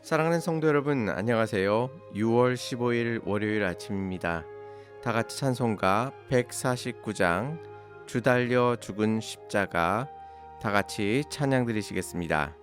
사랑하는 성도 여러분, 안녕하세요. 6월 15일 월요일 아침입니다. 다 같이 찬송가 149장 주 달려 죽은 십자가 다 같이 찬양 드리시겠습니다.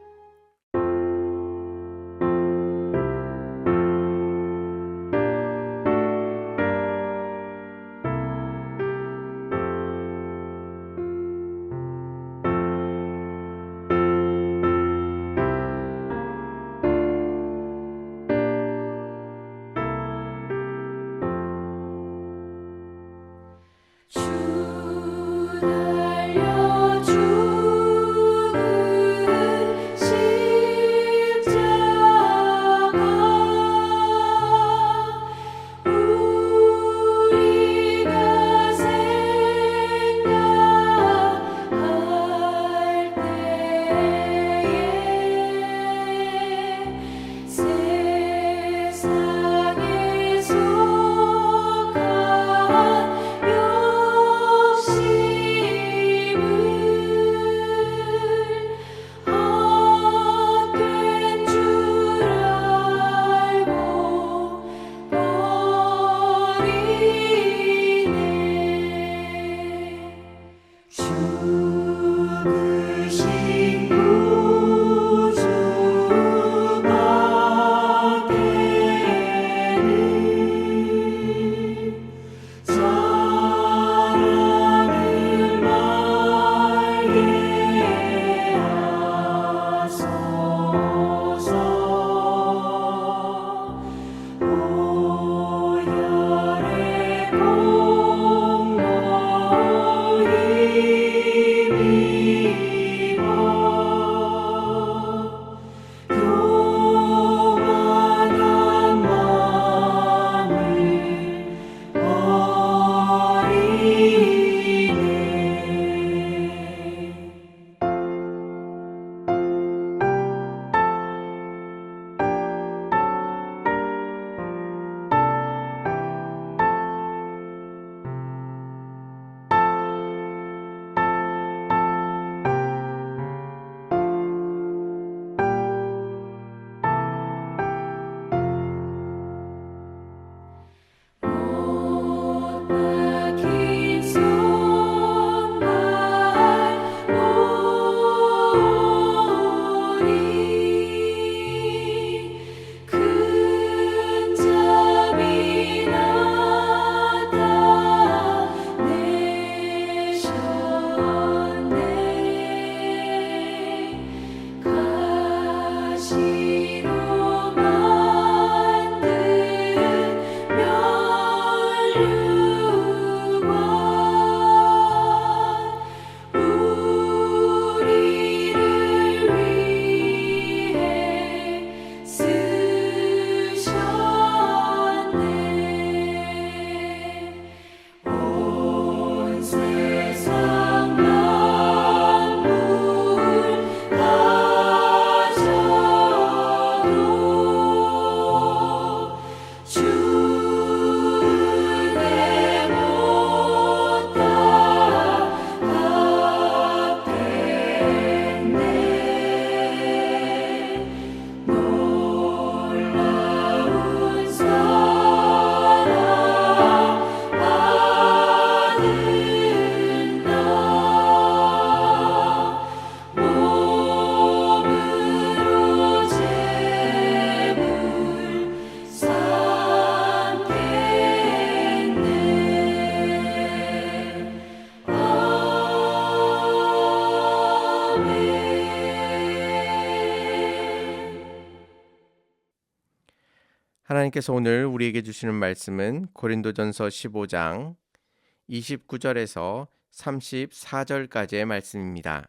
주 달려 죽은 십자가 우리가 생각할 때에 세상에 속한 욕심을 헛된 줄 알고 버리네. 죽으신 구주밖에는 사랑을 말게 하소서. 보혈의 공로 힘입어 교만한 마음을 버리네. 못 박힌 손발 오니 큰 자비 나타내셨네. 가시로 만든 면류관 우리를 위해 쓰셨네. 온 세상 만물 가져도 주의 못 갚겠네. 놀라운 사랑 받은 나 몸으로 제물 삼겠네. 아멘. 하나님께서 오늘 우리에게 주시는 말씀은 고린도전서 15장 29절에서 34절까지의 말씀입니다.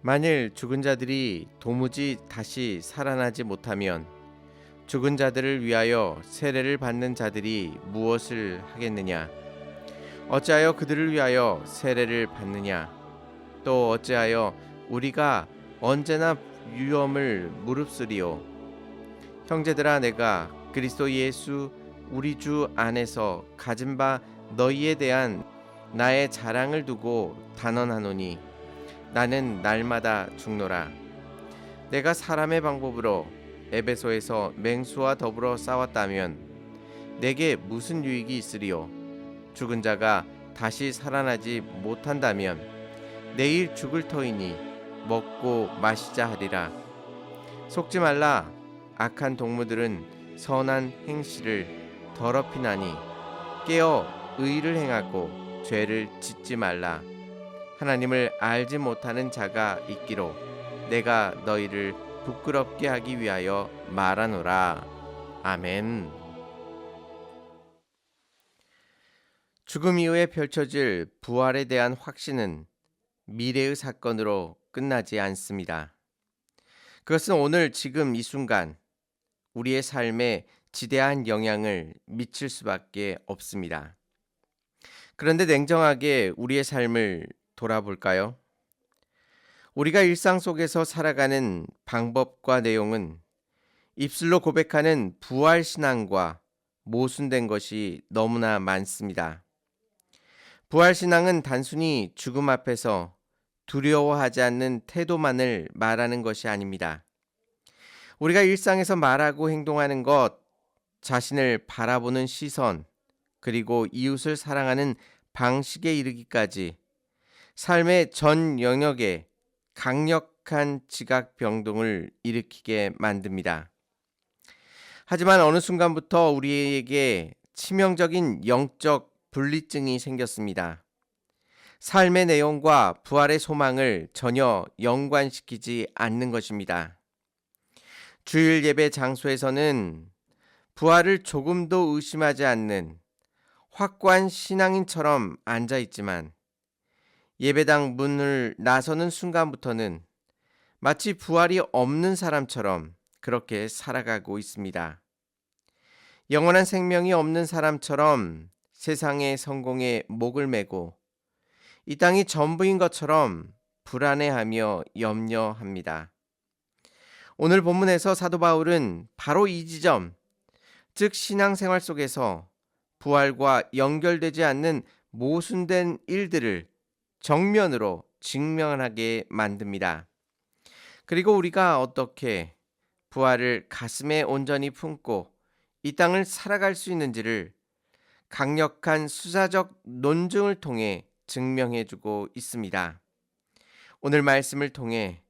만일 죽은 자들이 도무지 다시 살아나지 못하면 죽은 자들을 위하여 세례를 받는 자들이 무엇을 하겠느냐? 어찌하여 그들을 위하여 세례를 받느냐? 또 어찌하여 우리가 언제나 위험을 무릅쓰리요? 형제들아, 내가 그리스도 예수 우리 주 안에서 가진 바 너희에 대한 나의 자랑을 두고 단언하노니 나는 날마다 죽노라. 내가 사람의 방법으로 에베소에서 맹수와 더불어 싸웠다면 내게 무슨 유익이 있으리요? 죽은 자가 다시 살아나지 못한다면 내일 죽을 터이니 먹고 마시자 하리라. 속지 말라. 악한 동무들은 선한 행실을 더럽히나니 깨어 의를 행하고 죄를 짓지 말라. 하나님을 알지 못하는 자가 있기로 내가 너희를 부끄럽게 하기 위하여 말하노라. 아멘. 죽음 이후에 펼쳐질 부활에 대한 확신은 미래의 사건으로 끝나지 않습니다. 그것은 오늘 지금 이 순간 우리의 삶에 지대한 영향을 미칠 수밖에 없습니다. 그런데 냉정하게 우리의 삶을 돌아볼까요? 우리가 일상 속에서 살아가는 방법과 내용은 입술로 고백하는 부활 신앙과 모순된 것이 너무나 많습니다. 부활 신앙은 단순히 죽음 앞에서 두려워하지 않는 태도만을 말하는 것이 아닙니다. 우리가 일상에서 말하고 행동하는 것, 자신을 바라보는 시선, 그리고 이웃을 사랑하는 방식에 이르기까지 삶의 전 영역에 강력한 지각 변동을 일으키게 만듭니다. 하지만 어느 순간부터 우리에게 치명적인 영적 분리증이 생겼습니다. 삶의 내용과 부활의 소망을 전혀 연관시키지 않는 것입니다. 주일 예배 장소에서는 부활을 조금도 의심하지 않는 확고한 신앙인처럼 앉아 있지만 예배당 문을 나서는 순간부터는 마치 부활이 없는 사람처럼 그렇게 살아가고 있습니다. 영원한 생명이 없는 사람처럼 세상의 성공에 목을 매고 이 땅이 전부인 것처럼 불안해하며 염려합니다. 오늘 본문에서 사도 바울은 바로 이 지점, 즉 신앙생활 속에서 부활과 연결되지 않는 모순된 일들을 정면으로 직면하게 만듭니다. 그리고 우리가 어떻게 부활을 가슴에 온전히 품고 이 땅을 살아갈 수 있는지를 강력한 수사적 논증을 통해 증명해주고 있습니다. 오늘 말씀을 통해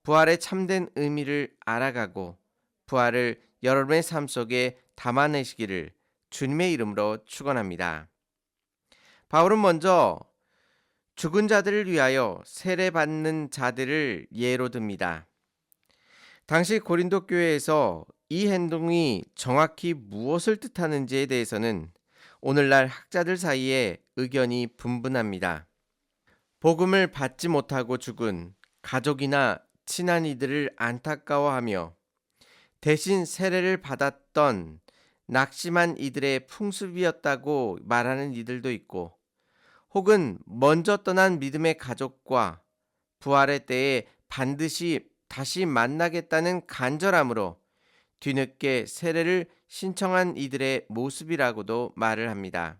부활의 참된 의미를 알아가고 부활을 여러분의 삶 속에 담아내시기를 주님의 이름으로 축원합니다. 바울은 먼저 죽은 자들을 위하여 세례받는 자들을 예로 듭니다. 당시 고린도 교회에서 이 행동이 정확히 무엇을 뜻하는지에 대해서는 오늘날 학자들 사이에 의견이 분분합니다. 복음을 받지 못하고 죽은 가족이나 친한 이들을 안타까워하며 대신 세례를 받았던 낙심한 이들의 풍습이었다고 말하는 이들도 있고, 혹은 먼저 떠난 믿음의 가족과 부활의 때에 반드시 다시 만나겠다는 간절함으로 뒤늦게 세례를 신청한 이들의 모습이라고도 말을 합니다.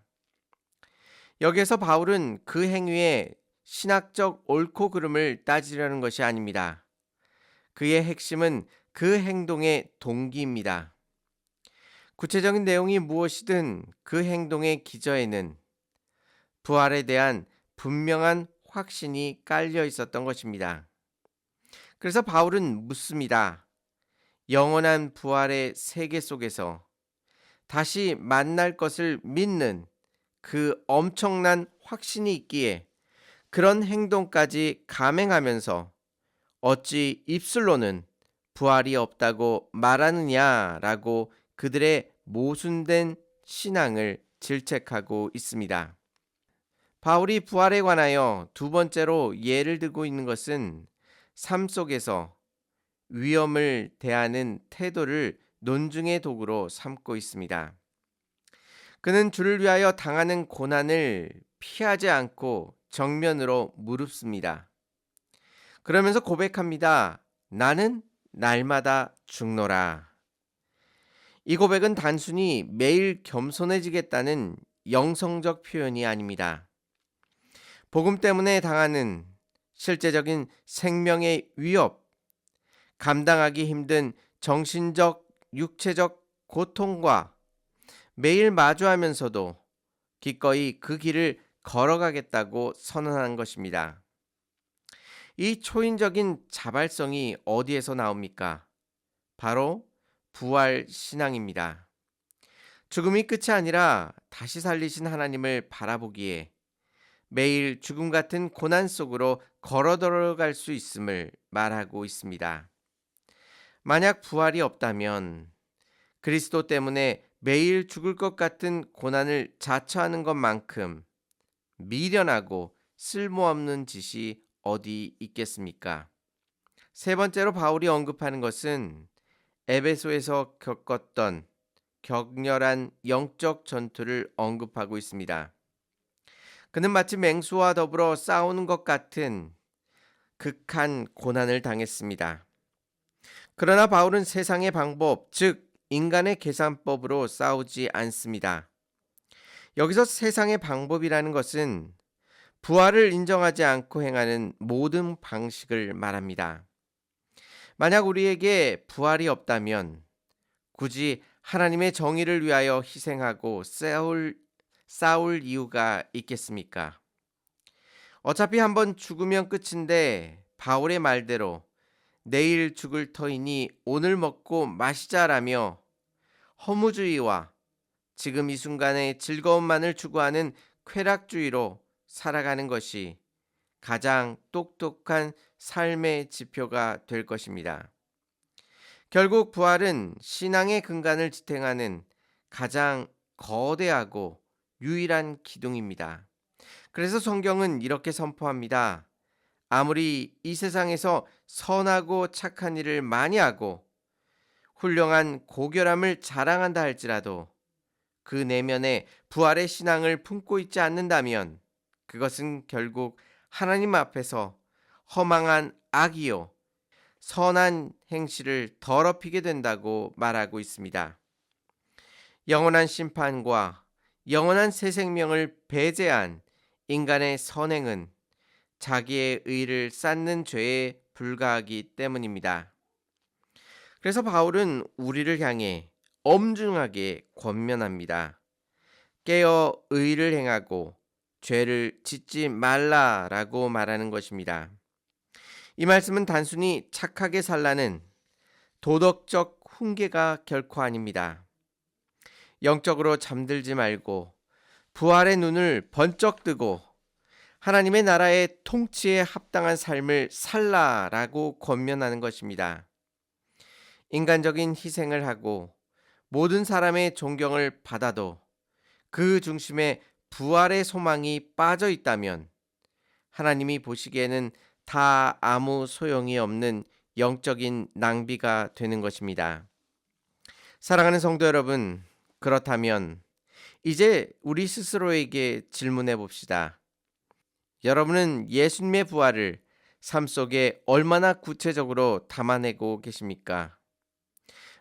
여기에서 바울은 그 행위의 신학적 옳고 그름을 따지려는 것이 아닙니다. 그의 핵심은 그 행동의 동기입니다. 구체적인 내용이 무엇이든 그 행동의 기저에는 부활에 대한 분명한 확신이 깔려 있었던 것입니다. 그래서 바울은 묻습니다. 영원한 부활의 세계 속에서 다시 만날 것을 믿는 그 엄청난 확신이 있기에 그런 행동까지 감행하면서 어찌 입술로는 부활이 없다고 말하느냐라고 그들의 모순된 신앙을 질책하고 있습니다. 바울이 부활에 관하여 두 번째로 예를 들고 있는 것은 삶 속에서 위험을 대하는 태도를 논증의 도구로 삼고 있습니다. 그는 주를 위하여 당하는 고난을 피하지 않고 정면으로 무릅씁니다. 그러면서 고백합니다. 나는 날마다 죽노라. 이 고백은 단순히 매일 겸손해지겠다는 영성적 표현이 아닙니다. 복음 때문에 당하는 실제적인 생명의 위협, 감당하기 힘든 정신적, 육체적 고통과 매일 마주하면서도 기꺼이 그 길을 걸어가겠다고 선언한 것입니다. 이 초인적인 자발성이 어디에서 나옵니까? 바로 부활 신앙입니다. 죽음이 끝이 아니라 다시 살리신 하나님을 바라보기에 매일 죽음 같은 고난 속으로 걸어 들어갈 수 있음을 말하고 있습니다. 만약 부활이 없다면 그리스도 때문에 매일 죽을 것 같은 고난을 자처하는 것만큼 미련하고 쓸모없는 짓이 어디 있겠습니까? 세 번째로 바울이 언급하는 것은 에베소에서 겪었던 격렬한 영적 전투를 언급하고 있습니다. 그는 마치 맹수와 더불어 싸우는 것 같은 극한 고난을 당했습니다. 그러나 바울은 세상의 방법, 즉 인간의 계산법으로 싸우지 않습니다. 여기서 세상의 방법이라는 것은 부활을 인정하지 않고 행하는 모든 방식을 말합니다. 만약 우리에게 부활이 없다면 굳이 하나님의 정의를 위하여 희생하고 싸울 이유가 있겠습니까? 어차피 한번 죽으면 끝인데 바울의 말대로 내일 죽을 터이니 오늘 먹고 마시자라며 허무주의와 지금 이 순간의 즐거움만을 추구하는 쾌락주의로 살아가는 것이 가장 똑똑한 삶의 지표가 될 것입니다. 결국 부활은 신앙의 근간을 지탱하는 가장 거대하고 유일한 기둥입니다. 그래서 성경은 이렇게 선포합니다. 아무리 이 세상에서 선하고 착한 일을 많이 하고 훌륭한 고결함을 자랑한다 할지라도 그 내면에 부활의 신앙을 품고 있지 않는다면 그것은 결국 하나님 앞에서 허망한 악이요 선한 행실을 더럽히게 된다고 말하고 있습니다. 영원한 심판과 영원한 새 생명을 배제한 인간의 선행은 자기의 의를 쌓는 죄에 불과하기 때문입니다. 그래서 바울은 우리를 향해 엄중하게 권면합니다. 깨어 의를 행하고 죄를 짓지 말라라고 말하는 것입니다. 이 말씀은 단순히 착하게 살라는 도덕적 훈계가 결코 아닙니다. 영적으로 잠들지 말고 부활의 눈을 번쩍 뜨고 하나님의 나라의 통치에 합당한 삶을 살라라고 권면하는 것입니다. 인간적인 희생을 하고 모든 사람의 존경을 받아도 그 중심에 부활의 소망이 빠져 있다면 하나님이 보시기에는 다 아무 소용이 없는 영적인 낭비가 되는 것입니다. 사랑하는 성도 여러분, 그렇다면 이제 우리 스스로에게 질문해 봅시다. 여러분은 예수님의 부활을 삶 속에 얼마나 구체적으로 담아내고 계십니까?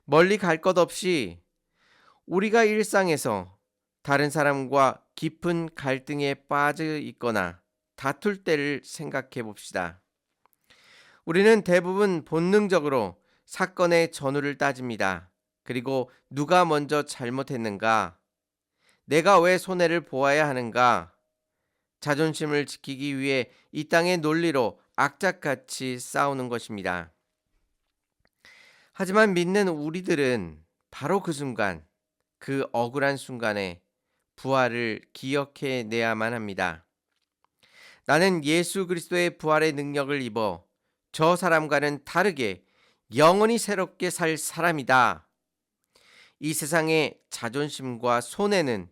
멀리 갈 것 없이 우리가 일상에서 다른 사람과 깊은 갈등에 빠져 있거나 다툴 때를 생각해 봅시다. 우리는 대부분 본능적으로 사건의 전후를 따집니다. 그리고 누가 먼저 잘못했는가? 내가 왜 손해를 보아야 하는가? 자존심을 지키기 위해 이 땅의 논리로 악착같이 싸우는 것입니다. 하지만 믿는 우리들은 바로 그 순간, 그 억울한 순간에 부활을 기억해 내야만 합니다. 나는 예수 그리스도의 부활의 능력을 입어 저 사람과는 다르게 영원히 새롭게 살 사람이다. 이 세상의 자존심과 손해는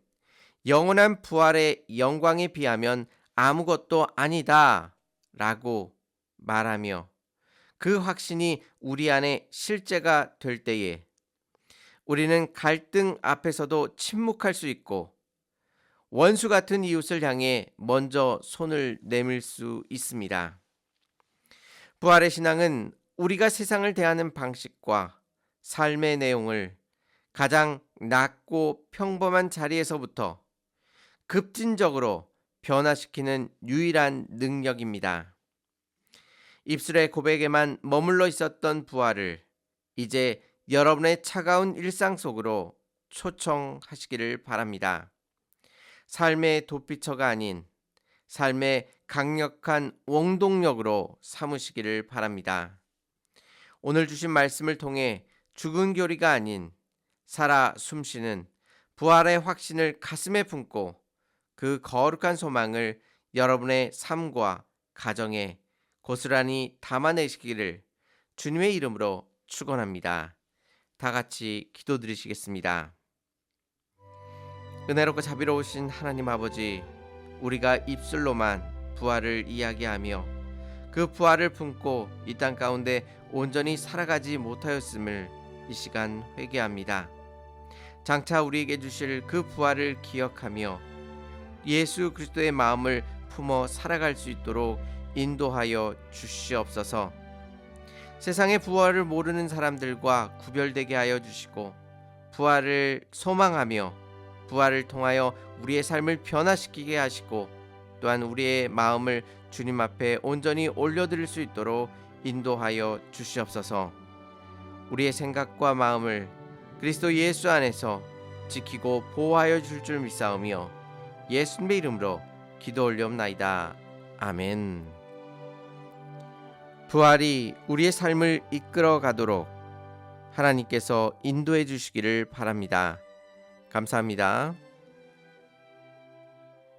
영원한 부활의 영광에 비하면 아무것도 아니다 라고 말하며 그 확신이 우리 안에 실제가 될 때에 우리는 갈등 앞에서도 침묵할 수 있고 원수 같은 이웃을 향해 먼저 손을 내밀 수 있습니다. 부활의 신앙은 우리가 세상을 대하는 방식과 삶의 내용을 가장 낮고 평범한 자리에서부터 급진적으로 변화시키는 유일한 능력입니다. 입술의 고백에만 머물러 있었던 부활을 이제 여러분의 차가운 일상 속으로 초청하시기를 바랍니다. 삶의 도피처가 아닌 삶의 강력한 원동력으로 삼으시기를 바랍니다. 오늘 주신 말씀을 통해 죽은 교리가 아닌 살아 숨쉬는 부활의 확신을 가슴에 품고 그 거룩한 소망을 여러분의 삶과 가정에 고스란히 담아내시기를 주님의 이름으로 축원합니다. 다 같이 기도드리시겠습니다. 은혜롭고 자비로우신 하나님 아버지, 우리가 입술로만 부활을 이야기하며 그 부활을 품고 이 땅 가운데 온전히 살아가지 못하였음을 이 시간 회개합니다. 장차 우리에게 주실 그 부활을 기억하며 예수 그리스도의 마음을 품어 살아갈 수 있도록 인도하여 주시옵소서. 세상의 부활을 모르는 사람들과 구별되게 하여 주시고 부활을 소망하며 부활을 통하여 우리의 삶을 변화시키게 하시고 또한 우리의 마음을 주님 앞에 온전히 올려드릴 수 있도록 인도하여 주시옵소서. 우리의 생각과 마음을 그리스도 예수 안에서 지키고 보호하여 줄 믿사오며 예수님의 이름으로 기도 올리옵나이다. 아멘. 부활이 우리의 삶을 이끌어 가도록 하나님께서 인도해 주시기를 바랍니다. 감사합니다.